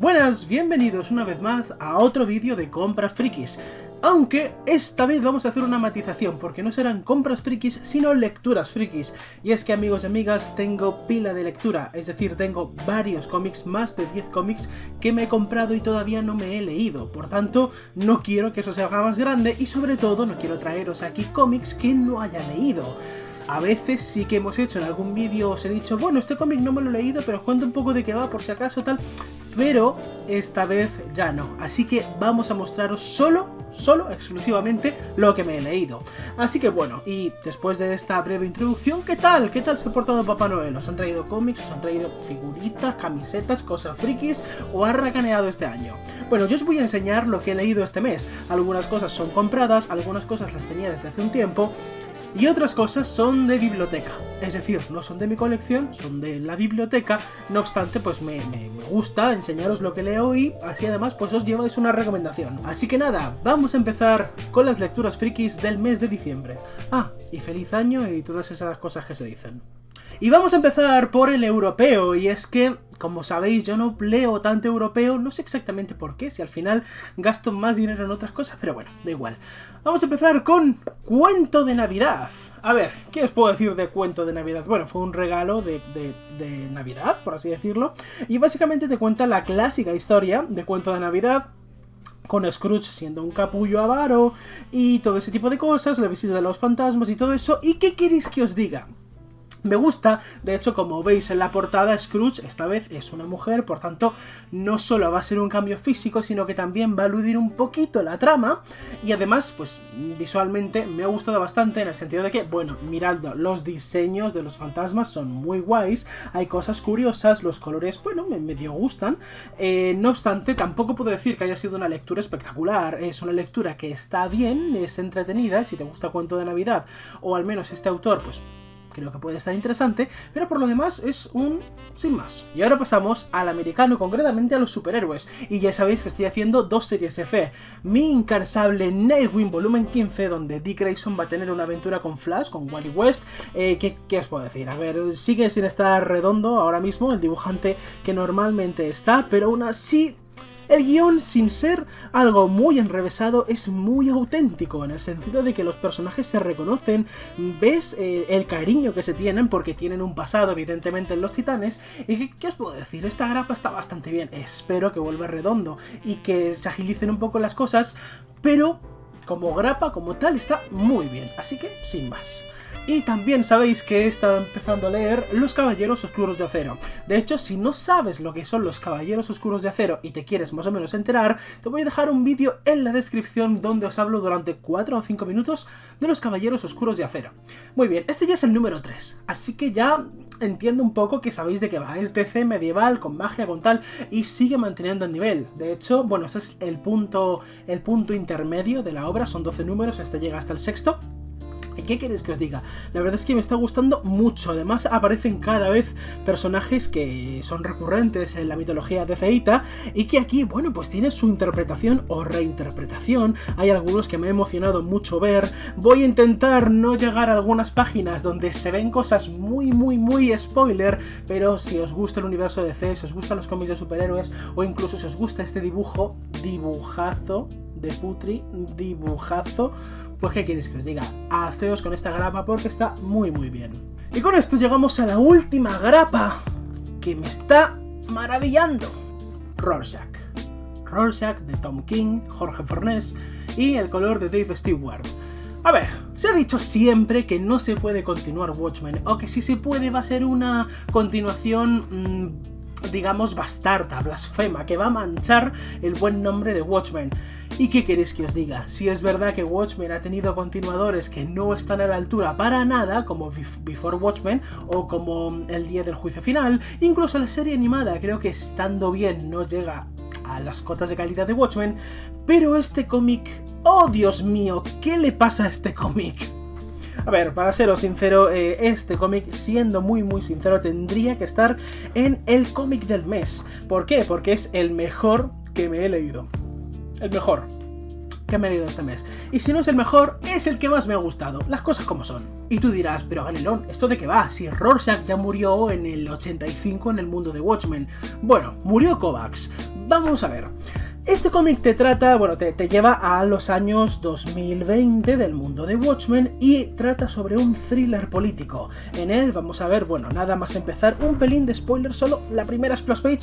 Buenas, bienvenidos una vez más a otro vídeo de compras frikis. Aunque esta vez vamos a hacer una matización, porque no serán compras frikis, sino lecturas frikis. Y es que, amigos y amigas, tengo pila de lectura, es decir, tengo varios cómics, más de 10 cómics que me he comprado y todavía no me he leído. Por tanto, no quiero que eso se haga más grande y sobre todo no quiero traeros aquí cómics que no haya leído. A veces sí que hemos hecho en algún vídeo, os he dicho, bueno, este cómic no me lo he leído, pero os cuento un poco de qué va por si acaso tal, pero esta vez ya no. Así que vamos a mostraros solo, exclusivamente lo que me he leído. Así que bueno, y después de esta breve introducción, ¿qué tal? ¿Qué tal se ha portado Papá Noel? ¿Os han traído cómics? ¿Os han traído figuritas, camisetas, cosas frikis? ¿O ha racaneado este año? Bueno, yo os voy a enseñar lo que he leído este mes. Algunas cosas son compradas, algunas cosas las tenía desde hace un tiempo, y otras cosas son de biblioteca, es decir, no son de mi colección, son de la biblioteca. No obstante, pues me gusta enseñaros lo que leo y así además pues os lleváis una recomendación. Así que nada, vamos a empezar con las lecturas frikis del mes de diciembre. Ah, y feliz año y todas esas cosas que se dicen. Y vamos a empezar por el europeo, y es que, como sabéis, yo no leo tanto europeo, no sé exactamente por qué, si al final gasto más dinero en otras cosas, pero bueno, da igual. Vamos a empezar con Cuento de Navidad. A ver, ¿qué os puedo decir de Cuento de Navidad? Bueno, fue un regalo de Navidad, por así decirlo, y básicamente te cuenta la clásica historia de Cuento de Navidad, con Scrooge siendo un capullo avaro y todo ese tipo de cosas, la visita de los fantasmas y todo eso. ¿Y qué queréis que os diga? Me gusta, de hecho, como veis en la portada, Scrooge esta vez es una mujer, por tanto no solo va a ser un cambio físico, sino que también va a eludir un poquito la trama, y además, pues visualmente me ha gustado bastante, en el sentido de que, bueno, miradlo, los diseños de los fantasmas son muy guays, hay cosas curiosas, los colores, bueno, me medio gustan. No obstante, tampoco puedo decir que haya sido una lectura espectacular, es una lectura que está bien, es entretenida, si te gusta Cuento de Navidad, o al menos este autor, pues creo que puede estar interesante, pero por lo demás es un sin más. Y ahora pasamos al americano, concretamente a los superhéroes, y ya sabéis que estoy haciendo dos series F. Mi incansable Nightwing volumen 15, donde Dick Grayson va a tener una aventura con Flash, con Wally West. ¿Qué os puedo decir? A ver, sigue sin estar redondo ahora mismo el dibujante que normalmente está, pero aún así el guión, sin ser algo muy enrevesado, es muy auténtico, en el sentido de que los personajes se reconocen, ves el cariño que se tienen, porque tienen un pasado evidentemente en los Titanes. Y ¿qué os puedo decir? Esta grapa está bastante bien, espero que vuelva redondo y que se agilicen un poco las cosas, pero como grapa, como tal, está muy bien, así que sin más. Y también sabéis que he estado empezando a leer Los Caballeros Oscuros de Acero. De hecho, si no sabes lo que son los Caballeros Oscuros de Acero y te quieres más o menos enterar, te voy a dejar un vídeo en la descripción donde os hablo durante 4 o 5 minutos de los Caballeros Oscuros de Acero. Muy bien, este ya es el número 3, así que ya entiendo un poco que sabéis de qué va. Es DC medieval, con magia, con tal, y sigue manteniendo el nivel. De hecho, bueno, este es el punto intermedio de la obra, son 12 números, este llega hasta el sexto. ¿Y qué queréis que os diga? La verdad es que me está gustando mucho. Además aparecen cada vez personajes que son recurrentes en la mitología DCita y que aquí, bueno, pues tienen su interpretación o reinterpretación. Hay algunos que me ha emocionado mucho ver. Voy a intentar no llegar a algunas páginas donde se ven cosas muy spoiler, pero si os gusta el universo de DC, si os gustan los cómics de superhéroes, o incluso si os gusta este dibujazo de Putri, pues ¿qué queréis que os diga? Haceos con esta grapa porque está muy bien. Y con esto llegamos a la última grapa que me está maravillando. Rorschach de Tom King, Jorge Fornés y el color de Dave Stewart. A ver, se ha dicho siempre que no se puede continuar Watchmen, o que si se puede va a ser una continuación digamos bastarda, blasfema, que va a manchar el buen nombre de Watchmen. ¿Y qué queréis que os diga? Si es verdad que Watchmen ha tenido continuadores que no están a la altura para nada, como Before Watchmen o como El Día del Juicio Final, incluso la serie animada creo que estando bien no llega a las cotas de calidad de Watchmen, pero este cómic, ¡oh Dios mío! ¿Qué le pasa a este cómic? A ver, para seros sincero, este cómic, siendo muy sincero, tendría que estar en el cómic del mes. ¿Por qué? Porque es el mejor que me he leído. El mejor. que me he leído este mes. Y si no es el mejor, es el que más me ha gustado, las cosas como son. Y tú dirás, pero Galilón, ¿esto de qué va? Si Rorschach ya murió en el 85 en el mundo de Watchmen. Bueno, murió Kovacs. Vamos a ver. Este cómic te trata, bueno, te lleva a los años 2020 del mundo de Watchmen y trata sobre un thriller político. En él vamos a ver, bueno, nada más empezar, un pelín de spoiler, solo la primera splash page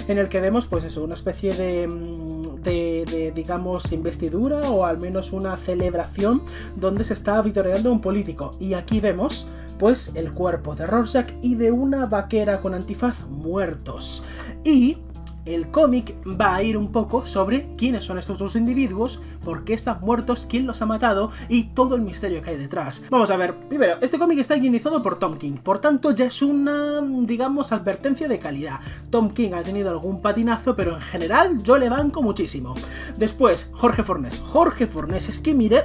en el que vemos, pues eso, una especie de digamos, investidura o al menos una celebración donde se está vitoreando a un político. Y aquí vemos, pues, el cuerpo de Rorschach y de una vaquera con antifaz muertos. Y el cómic va a ir un poco sobre quiénes son estos dos individuos, por qué están muertos, quién los ha matado y todo el misterio que hay detrás. Vamos a ver, primero, este cómic está guionizado por Tom King, por tanto ya es una, digamos, advertencia de calidad. Tom King ha tenido algún patinazo, pero en general yo le banco muchísimo. Después, Jorge Fornés. Jorge Fornés, es que mirad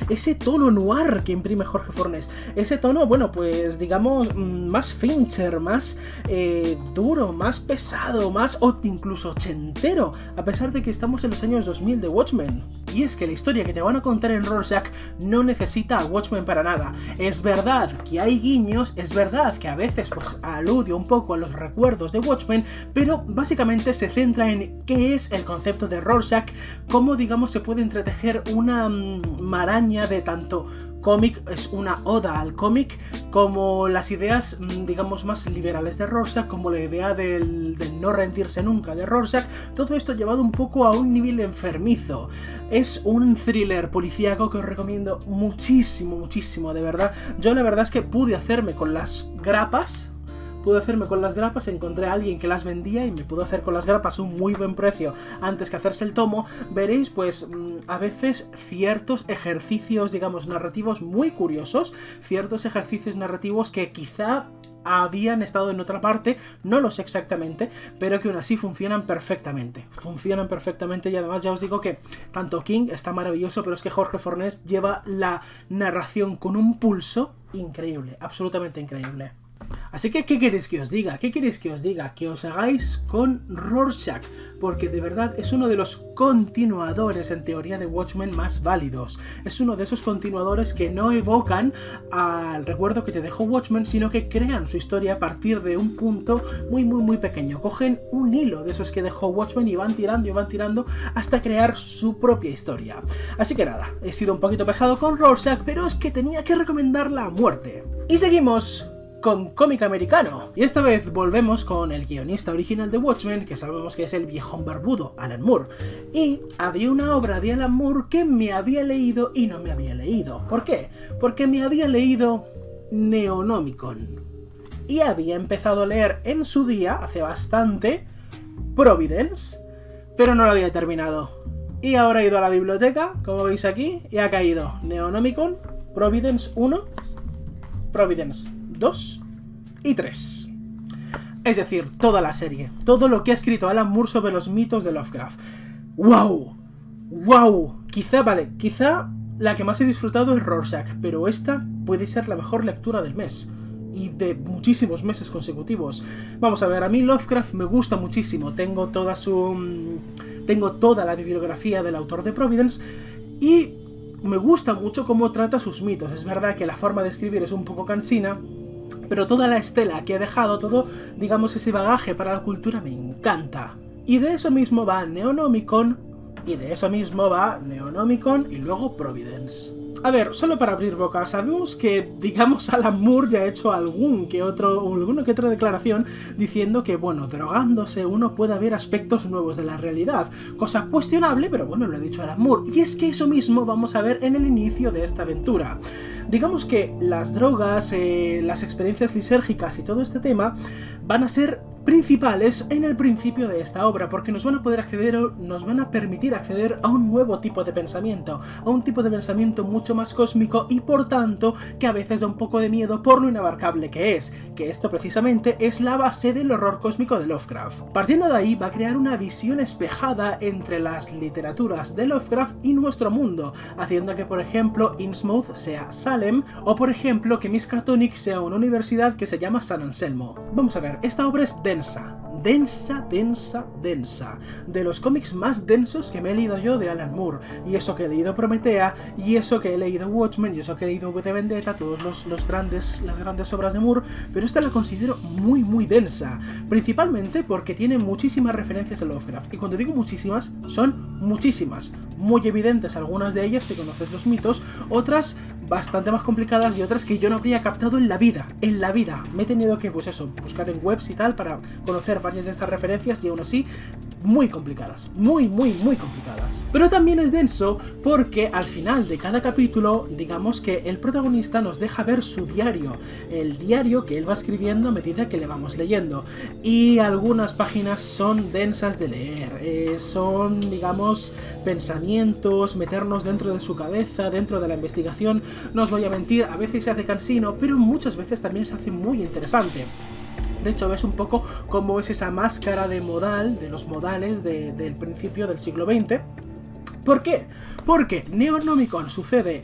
ese tono noir que imprime Jorge Fornés. Ese tono, bueno, pues digamos, más Fincher, más duro, más pesado, más incluso ochentero, a pesar de que estamos en los años 2000 de Watchmen. Y es que la historia que te van a contar en Rorschach no necesita a Watchmen para nada. Es verdad que hay guiños, es verdad que a veces pues alude un poco a los recuerdos de Watchmen, pero básicamente se centra en qué es el concepto de Rorschach, cómo digamos se puede entretejer una maraña de tanto cómic, es una oda al cómic, como las ideas, digamos, más liberales de Rorschach, como la idea del no rendirse nunca de Rorschach, todo esto llevado un poco a un nivel enfermizo. Es un thriller policíaco que os recomiendo muchísimo, muchísimo, de verdad. Yo la verdad es que pude hacerme con las grapas, encontré a alguien que las vendía y me pudo hacer con las grapas un muy buen precio antes que hacerse el tomo. Veréis pues a veces ciertos ejercicios, digamos, narrativos muy curiosos, ciertos ejercicios narrativos que quizá habían estado en otra parte, no lo sé exactamente, pero que aún así funcionan perfectamente y además ya os digo que tanto King está maravilloso, pero es que Jorge Fornés lleva la narración con un pulso increíble, absolutamente increíble. Así que, ¿qué queréis que os diga? Que os hagáis con Rorschach, porque de verdad es uno de los continuadores en teoría de Watchmen más válidos. Es uno de esos continuadores que no evocan al recuerdo que te dejó Watchmen, sino que crean su historia a partir de un punto muy pequeño. Cogen un hilo de esos que dejó Watchmen y van tirando hasta crear su propia historia. Así que nada, he sido un poquito pesado con Rorschach, pero es que tenía que recomendarla a muerte. Y seguimos con cómic americano. Y esta vez volvemos con el guionista original de Watchmen, que sabemos que es el viejón barbudo, Alan Moore. Y había una obra de Alan Moore que me había leído y no me había leído. ¿Por qué? Porque me había leído Neonomicon. Y había empezado a leer en su día, hace bastante, Providence, pero no lo había terminado. Y ahora he ido a la biblioteca, como veis aquí, y ha caído Neonomicon, Providence 1, Providence 2 y 3. Es decir, toda la serie, todo lo que ha escrito Alan Moore sobre los mitos de Lovecraft. ¡Wow! Quizá la que más he disfrutado es Rorschach, pero esta puede ser la mejor lectura del mes. Y de muchísimos meses consecutivos. Vamos a ver, a mí Lovecraft me gusta muchísimo. Tengo toda la bibliografía del autor de Providence y me gusta mucho cómo trata sus mitos. Es verdad que la forma de escribir es un poco cansina, pero toda la estela que ha dejado, todo, digamos, ese bagaje para la cultura me encanta. Y de eso mismo va Neonomicon, y luego Providence. A ver, solo para abrir boca, sabemos que, digamos, Alan Moore ya ha hecho alguna que otra declaración diciendo que, bueno, drogándose uno puede ver aspectos nuevos de la realidad, cosa cuestionable, pero bueno, lo ha dicho Alan Moore, y es que eso mismo vamos a ver en el inicio de esta aventura. Digamos que las drogas, las experiencias lisérgicas y todo este tema van a ser principales en el principio de esta obra, porque nos van a permitir acceder a un nuevo tipo de pensamiento, a un tipo de pensamiento mucho más cósmico y por tanto que a veces da un poco de miedo por lo inabarcable que es, que esto precisamente es la base del horror cósmico de Lovecraft. Partiendo de ahí va a crear una visión espejada entre las literaturas de Lovecraft y nuestro mundo, haciendo que por ejemplo Innsmouth sea Salem o por ejemplo que Miskatonic sea una universidad que se llama San Anselmo. Vamos a ver, esta obra es densa, densa, densa, densa. De los cómics más densos que me he leído yo de Alan Moore. Y eso que he leído Prometea, y eso que he leído Watchmen, y eso que he leído V de Vendetta, todas las grandes obras de Moore, pero esta la considero muy, muy densa. Principalmente porque tiene muchísimas referencias a Lovecraft. Y cuando digo muchísimas, son muchísimas. Muy evidentes algunas de ellas si conoces los mitos, otras bastante más complicadas y otras que yo no habría captado en la vida. En la vida. Me he tenido que, pues eso, buscar en webs y tal para conocer varias de estas referencias y aún así muy complicadas, muy, muy, muy complicadas. Pero también es denso porque al final de cada capítulo, digamos que el protagonista nos deja ver su diario, el diario que él va escribiendo a medida que le vamos leyendo, y algunas páginas son densas de leer, son, digamos, pensamientos, meternos dentro de su cabeza, dentro de la investigación. No os voy a mentir, a veces se hace cansino, pero muchas veces también se hace muy interesante. De hecho, ves un poco cómo es esa máscara de modal, de los modales del principio del siglo XX. ¿Por qué? Porque Necronomicon sucede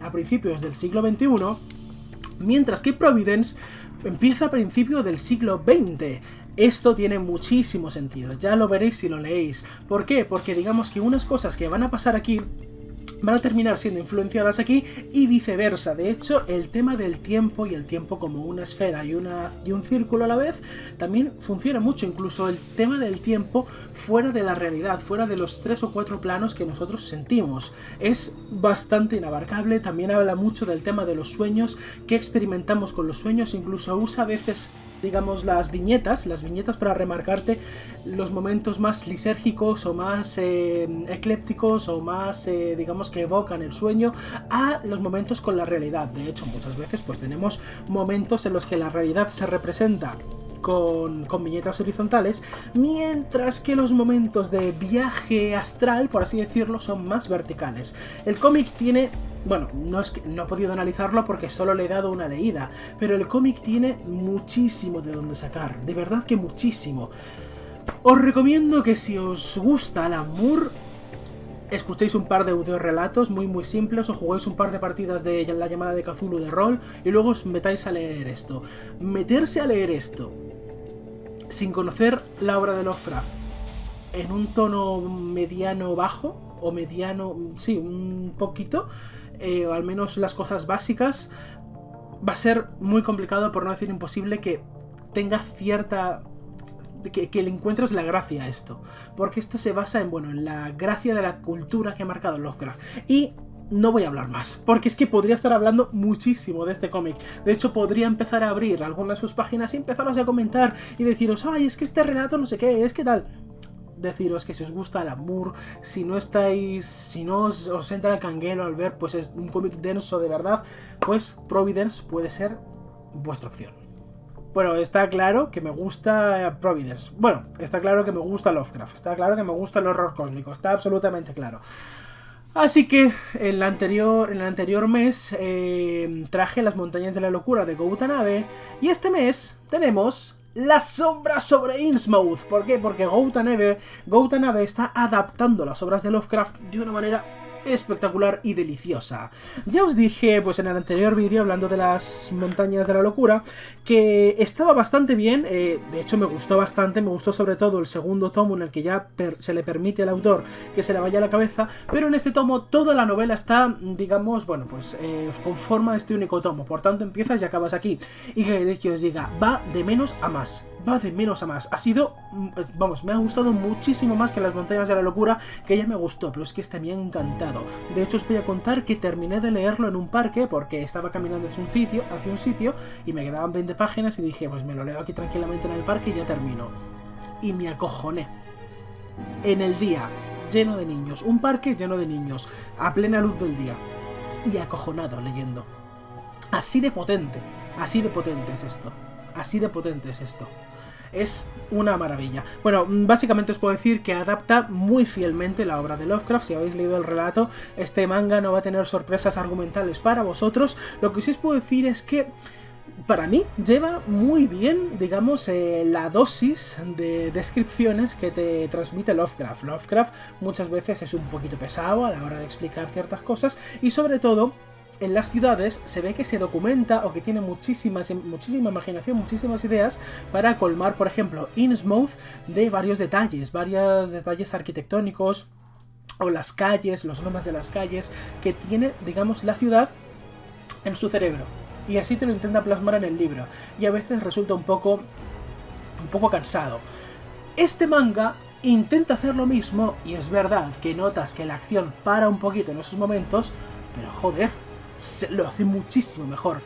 a principios del siglo XXI, mientras que Providence empieza a principios del siglo XX. Esto tiene muchísimo sentido, ya lo veréis si lo leéis. ¿Por qué? Porque digamos que unas cosas que van a pasar aquí van a terminar siendo influenciadas aquí y viceversa. De hecho, el tema del tiempo y el tiempo como una esfera y un círculo a la vez también funciona mucho. Incluso el tema del tiempo fuera de la realidad, fuera de los 3 o 4 planos que nosotros sentimos. Es bastante inabarcable. También habla mucho del tema de los sueños, que experimentamos con los sueños. Incluso usa a veces, digamos, las viñetas para remarcarte los momentos más lisérgicos o más eclépticos o más, digamos, que evocan el sueño a los momentos con la realidad. De hecho, muchas veces pues tenemos momentos en los que la realidad se representa con viñetas horizontales, mientras que los momentos de viaje astral, por así decirlo, son más verticales. El cómic tiene... Bueno, no he podido analizarlo porque solo le he dado una leída, pero el cómic tiene muchísimo de dónde sacar, de verdad que muchísimo. Os recomiendo que si os gusta Alan Moore, escuchéis un par de audiorelatos muy muy simples o juguéis un par de partidas de La llamada de Cthulhu de rol y luego os metáis a leer esto. Meterse a leer esto sin conocer la obra de Lovecraft en un tono mediano bajo, o mediano, sí, un poquito, o al menos las cosas básicas, va a ser muy complicado, por no decir imposible, que tenga cierta... Que le encuentres la gracia a esto, porque esto se basa en la gracia de la cultura que ha marcado Lovecraft. Y no voy a hablar más, porque es que podría estar hablando muchísimo de este cómic. De hecho, podría empezar a abrir algunas de sus páginas y empezaros a comentar y deciros, ay, es que este relato no sé qué, es que tal... Deciros que si os gusta Alan Moore, si no os entra el canguelo al ver pues es un cómic denso de verdad, pues Providence puede ser vuestra opción. Bueno, está claro que me gusta Providence. Bueno, está claro que me gusta Lovecraft. Está claro que me gusta el horror cósmico. Está absolutamente claro. Así que en el anterior mes traje Las montañas de la locura de Go Tanabe. Y este mes tenemos Las sombras sobre Innsmouth. ¿Por qué? Porque Go Tanabe está adaptando las obras de Lovecraft de una manera espectacular y deliciosa. Ya os dije, pues en el anterior vídeo, hablando de Las montañas de la locura, que estaba bastante bien. De hecho me gustó bastante, me gustó sobre todo el segundo tomo, en el que ya se le permite al autor que se le vaya a la cabeza, pero en este tomo toda la novela está, digamos, bueno, pues con forma de este único tomo, por tanto empiezas y acabas aquí. Y que queréis que os diga, va de menos a más. Va de menos a más. Ha sido... Vamos, me ha gustado muchísimo más que Las montañas de la locura, que ya me gustó, pero es que este me ha encantado. De hecho, os voy a contar que terminé de leerlo en un parque, porque estaba caminando hacia un sitio, y me quedaban 20 páginas, y dije, pues me lo leo aquí tranquilamente en el parque y ya termino. Y me acojoné. En el día, lleno de niños. Un parque lleno de niños, a plena luz del día. Y acojonado leyendo. Así de potente es esto. Así de potente es esto. Es una maravilla. Bueno, básicamente os puedo decir que adapta muy fielmente la obra de Lovecraft. Si habéis leído el relato, este manga no va a tener sorpresas argumentales para vosotros. Lo que sí os puedo decir es que para mí lleva muy bien, digamos, la dosis de descripciones que te transmite Lovecraft. Lovecraft muchas veces es un poquito pesado a la hora de explicar ciertas cosas y sobre todo en las ciudades se ve que se documenta o que tiene muchísima imaginación, muchísimas ideas para colmar, por ejemplo, Innsmouth de varios detalles arquitectónicos, o las calles, los nombres de las calles que tiene, digamos, la ciudad en su cerebro. Y así te lo intenta plasmar en el libro. Y a veces resulta un poco cansado. Este manga intenta hacer lo mismo, y es verdad que notas que la acción para un poquito en esos momentos, pero joder, lo hace muchísimo mejor.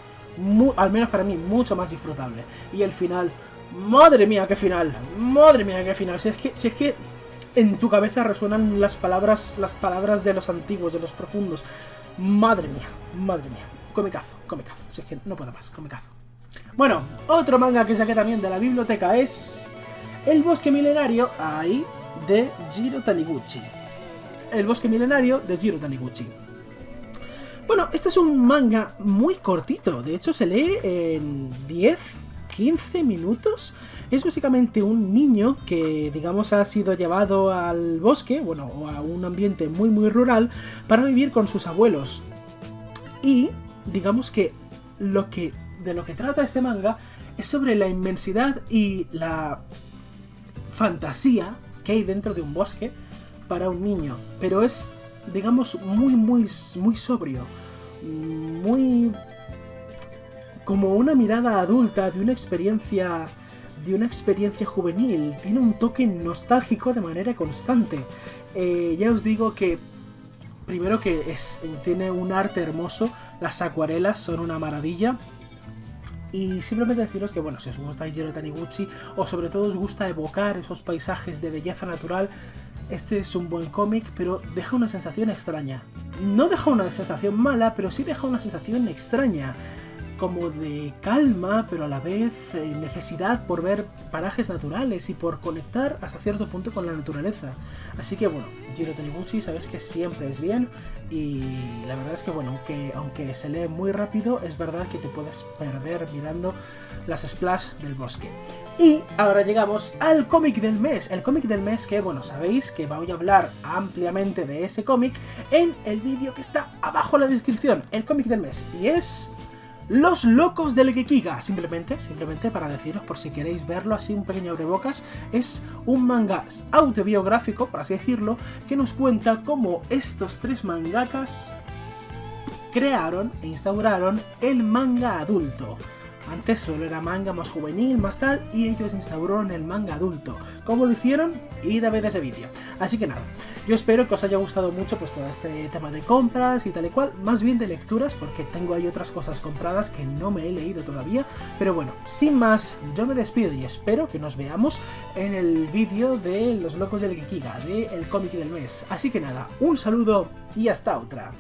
Al menos para mí, mucho más disfrutable. Y el final, madre mía, qué final. Madre mía, qué final. Si es que en tu cabeza resuenan las palabras de los antiguos, de los profundos. Madre mía, madre mía. Comicazo. Si es que no puedo más, comicazo. Bueno, otro manga que saqué también de la biblioteca es El Bosque Milenario, ahí, de Jiro Taniguchi. El Bosque Milenario de Jiro Taniguchi. Bueno, este es un manga muy cortito, de hecho se lee en 10-15 minutos. Es básicamente un niño que, digamos, ha sido llevado al bosque, bueno, o a un ambiente muy rural, para vivir con sus abuelos. Y, digamos que de lo que trata este manga es sobre la inmensidad y la fantasía que hay dentro de un bosque para un niño. Pero es, digamos, muy sobrio, muy como una mirada adulta de una experiencia juvenil. Tiene un toque nostálgico de manera constante. Ya os digo que primero que tiene un arte hermoso, las acuarelas son una maravilla. Y simplemente deciros que, bueno, si os gusta Jiro Taniguchi, o sobre todo os gusta evocar esos paisajes de belleza natural, este es un buen cómic, pero deja una sensación extraña. No deja una sensación mala, pero sí deja una sensación extraña, como de calma, pero a la vez necesidad por ver parajes naturales y por conectar hasta cierto punto con la naturaleza. Así que bueno, Jiro Taniguchi sabes que siempre es bien, y la verdad es que bueno, aunque se lee muy rápido, es verdad que te puedes perder mirando las splash del bosque. Y ahora llegamos al cómic del mes. El cómic del mes que, bueno, sabéis que voy a hablar ampliamente de ese cómic en el vídeo que está abajo en la descripción. El cómic del mes, y es Los Locos del Gekiga. Simplemente para deciros, por si queréis verlo así, un pequeño abrebocas, es un manga autobiográfico, por así decirlo, que nos cuenta cómo estos tres mangakas crearon e instauraron el manga adulto. Antes solo era manga más juvenil, más tal, y ellos instauraron el manga adulto. ¿Cómo lo hicieron? Id a ver ese vídeo. Así que nada, yo espero que os haya gustado mucho pues todo este tema de compras y tal y cual, más bien de lecturas, porque tengo ahí otras cosas compradas que no me he leído todavía. Pero bueno, sin más, yo me despido y espero que nos veamos en el vídeo de Los Locos del Gekiga, del cómic del mes. Así que nada, un saludo y hasta otra.